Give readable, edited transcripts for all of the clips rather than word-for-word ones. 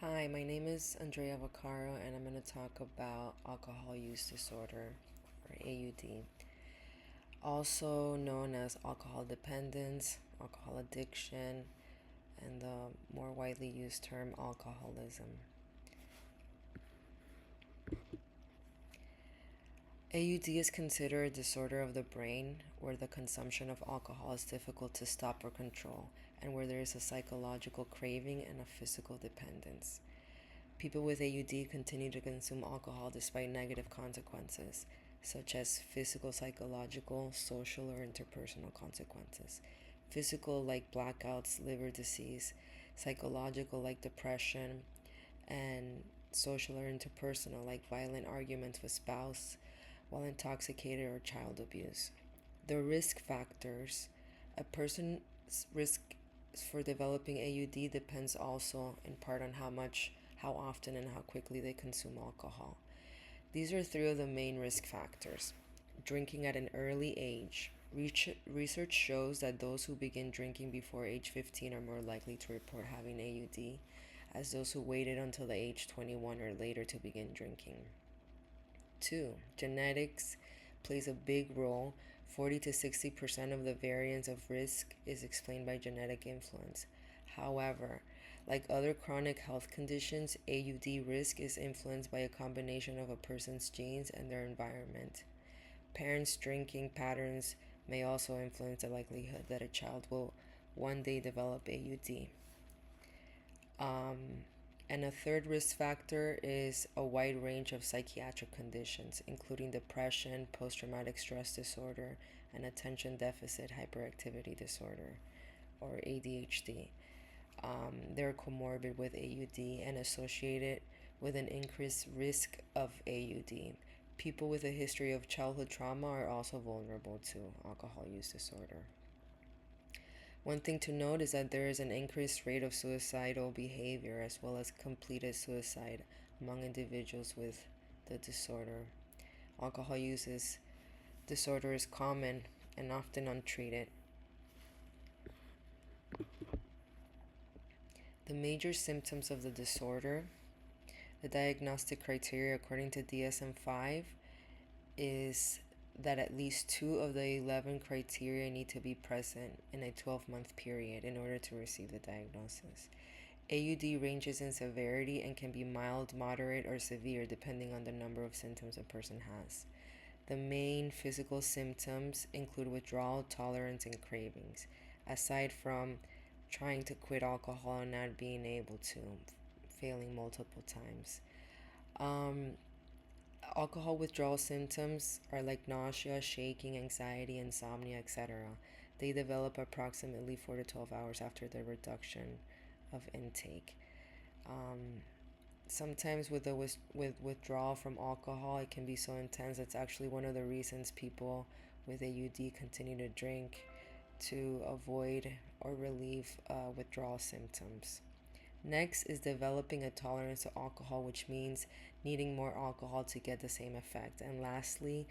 Hi, my name is Andrea Vaccaro, and I'm going to talk about alcohol use disorder, or AUD, also known as alcohol dependence, alcohol addiction, and the more widely used term alcoholism. AUD is considered a disorder of the brain where the consumption of alcohol is difficult to stop or control, and where there is a psychological craving and a physical dependence. People with AUD continue to consume alcohol despite negative consequences, such as physical, psychological, social, or interpersonal consequences. Physical, like blackouts, liver disease, psychological, like depression, and social or interpersonal, like violent arguments with spouse while intoxicated or child abuse. The risk factors: a person's risk for developing AUD depends also in part on how much, how often, and how quickly they consume alcohol. These are three of the main risk factors. Drinking at an early age. Research shows that those who begin drinking before age 15 are more likely to report having AUD as those who waited until the age 21 or later to begin drinking. 2. Genetics plays a big role. 40 to 60% of the variance of risk is explained by genetic influence. However, like other chronic health conditions, AUD risk is influenced by a combination of a person's genes and their environment. Parents' drinking patterns may also influence the likelihood that a child will one day develop AUD. And a third risk factor is a wide range of psychiatric conditions, including depression, post traumatic stress disorder, and attention deficit hyperactivity disorder, or ADHD. They're comorbid with AUD and associated with an increased risk of AUD. People with a history of childhood trauma are also vulnerable to alcohol use disorder. One thing to note is that there is an increased rate of suicidal behavior as well as completed suicide among individuals with the disorder. Alcohol use disorder is common and often untreated. The major symptoms of the disorder: the diagnostic criteria according to DSM-5 is that at least 2 of the 11 criteria need to be present in a 12-month period in order to receive the diagnosis. AUD ranges in severity and can be mild, moderate, or severe depending on the number of symptoms a person has. The main physical symptoms include withdrawal, tolerance, and cravings, aside from trying to quit alcohol and not being able to, failing multiple times. Alcohol withdrawal symptoms are like nausea, shaking, anxiety, insomnia, etc. They develop approximately 4 to 12 hours after the reduction of intake. Sometimes with withdrawal from alcohol, it can be so intense. It's actually one of the reasons people with AUD continue to drink, to avoid or relieve withdrawal symptoms. Next is developing a tolerance to alcohol, which means needing more alcohol to get the same effect. And lastly,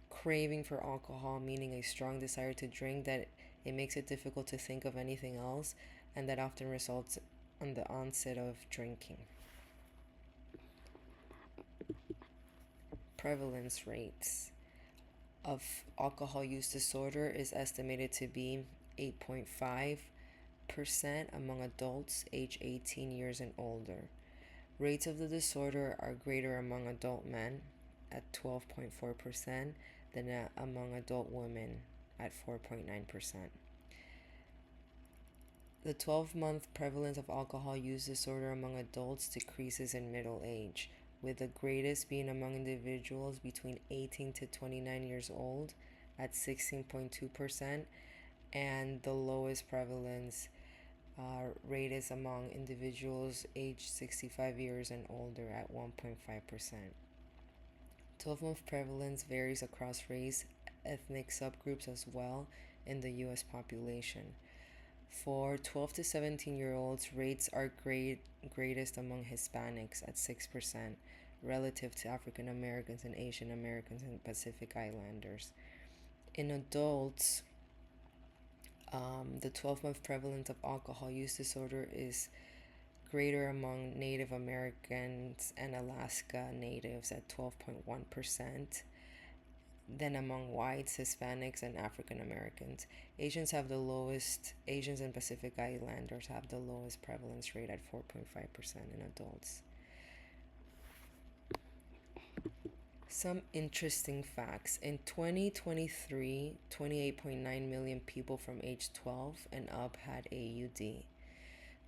craving for alcohol, meaning a strong desire to drink that it makes it difficult to think of anything else, and that often results in the onset of drinking. Prevalence rates of alcohol use disorder is estimated to be 8.5% among adults age 18 years and older. Rates of the disorder are greater among adult men at 12.4% than among adult women at 4.9%. The 12-month prevalence of alcohol use disorder among adults decreases in middle age, with the greatest being among individuals between 18 to 29 years old at 16.2%, and the lowest prevalence rate is among individuals aged 65 years and older at 1.5%. 12-month prevalence varies across race, ethnic subgroups as well in the U.S. population. For 12 to 17-year-olds, rates are greatest among Hispanics at 6% relative to African Americans and Asian Americans and Pacific Islanders. In adults, the 12-month prevalence of alcohol use disorder is greater among Native Americans and Alaska Natives at 12.1% than among whites, Hispanics, and African Americans. Asians and Pacific Islanders have the lowest prevalence rate at 4.5% in adults. Some interesting facts. In 2023, 28.9 million people from age 12 and up had AUD.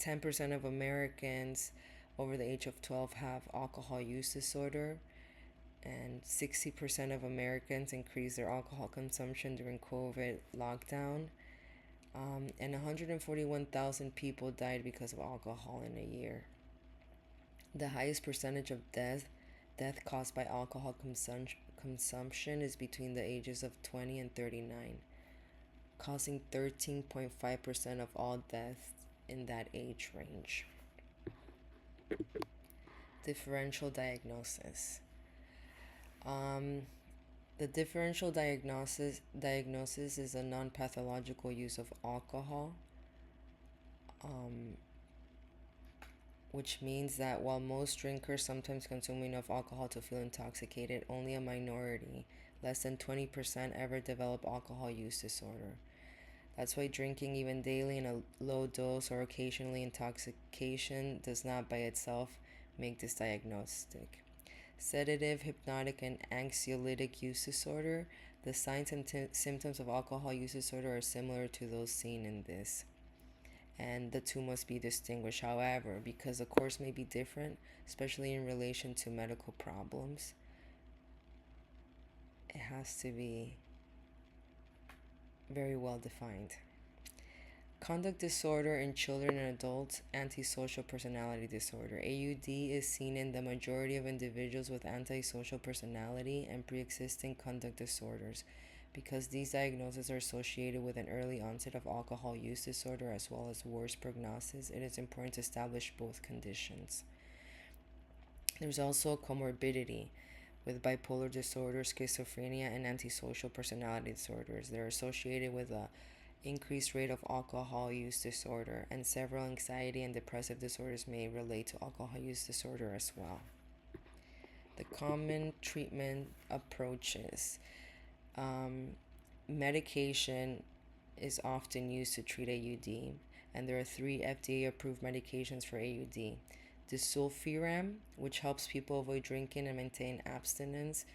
10% of Americans over the age of 12 have alcohol use disorder, and 60% of Americans increased their alcohol consumption during COVID lockdown. And 141,000 people died because of alcohol in a year. The highest percentage of death caused by alcohol consumption is between the ages of 20 and 39, causing 13.5% of all deaths in that age range. Differential diagnosis. The differential diagnosis is a non-pathological use of alcohol, which means that while most drinkers sometimes consume enough alcohol to feel intoxicated, only a minority, less than 20%, ever develop alcohol use disorder. That's why drinking even daily in a low dose or occasionally intoxication does not by itself make this diagnostic. Sedative, hypnotic, and anxiolytic use disorder. The signs and symptoms of alcohol use disorder are similar to those seen in this, and the two must be distinguished. However, because the course may be different, especially in relation to medical problems, it has to be very well defined. Conduct disorder in children and adults. Antisocial personality disorder. AUD is seen in the majority of individuals with antisocial personality and pre-existing conduct disorders. Because these diagnoses are associated with an early onset of alcohol use disorder as well as worse prognosis, it is important to establish both conditions. There's also comorbidity with bipolar disorder, schizophrenia, and antisocial personality disorders. They're associated with a increased rate of alcohol use disorder, and several anxiety and depressive disorders may relate to alcohol use disorder as well. The common treatment approaches. Medication is often used to treat AUD, and there are 3 FDA-approved medications for AUD. Disulfiram, which helps people avoid drinking and maintain abstinence.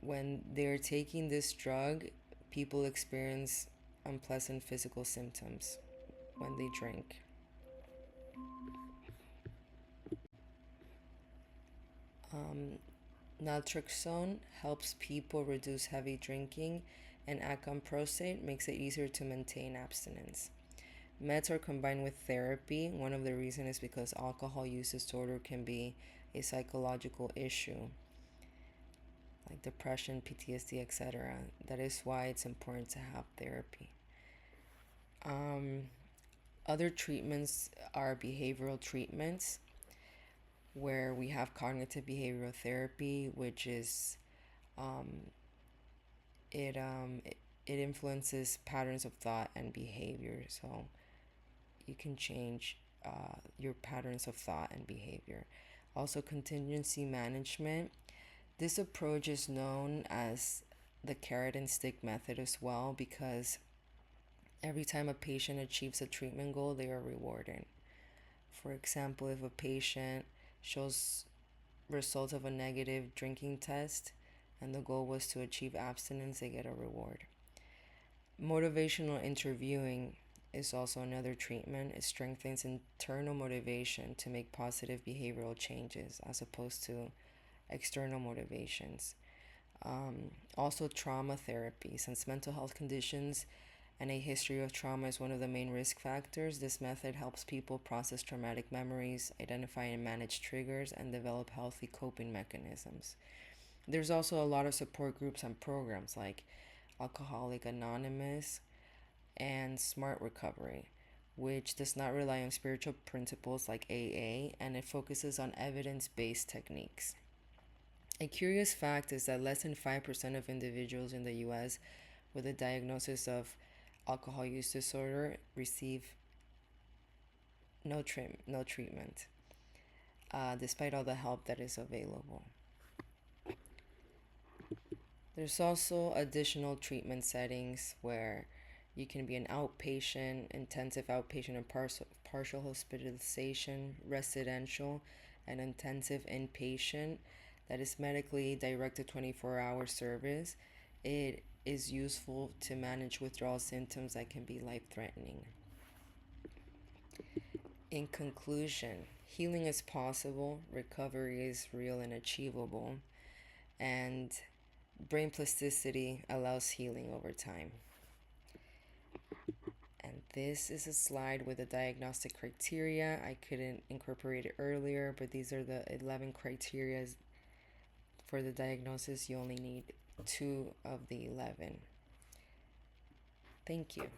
When they're taking this drug, people experience unpleasant physical symptoms when they drink. Naltrexone helps people reduce heavy drinking, and acamprosate makes it easier to maintain abstinence. Meds are combined with therapy. One of the reasons is because alcohol use disorder can be a psychological issue, like depression, PTSD, etc. That is why it's important to have therapy. Other treatments are behavioral treatments, where we have cognitive behavioral therapy, which is it influences patterns of thought and behavior. So you can change your patterns of thought and behavior. Also, contingency management. This approach is known as the carrot and stick method as well, because every time a patient achieves a treatment goal, they are rewarded. For example, if a patient shows results of a negative drinking test and the goal was to achieve abstinence, they get a reward. Motivational interviewing is also another treatment. It strengthens internal motivation to make positive behavioral changes as opposed to external motivations. Also, trauma therapy. Since mental health conditions and a history of trauma is one of the main risk factors, this method helps people process traumatic memories, identify and manage triggers, and develop healthy coping mechanisms. There's also a lot of support groups and programs like Alcoholics Anonymous and Smart Recovery, which does not rely on spiritual principles like AA, and it focuses on evidence-based techniques. A curious fact is that less than 5% of individuals in the US with a diagnosis of alcohol use disorder receive no treatment, despite all the help that is available. There's also additional treatment settings where you can be an outpatient, intensive outpatient, and partial hospitalization, residential, and intensive inpatient that is medically directed 24-hour service. It is useful to manage withdrawal symptoms that can be life threatening. In conclusion, healing is possible, recovery is real and achievable, and brain plasticity allows healing over time. And this is a slide with the diagnostic criteria. I couldn't incorporate it earlier, but these are the 11 criteria for the diagnosis. You only need 2 of the 11. Thank you.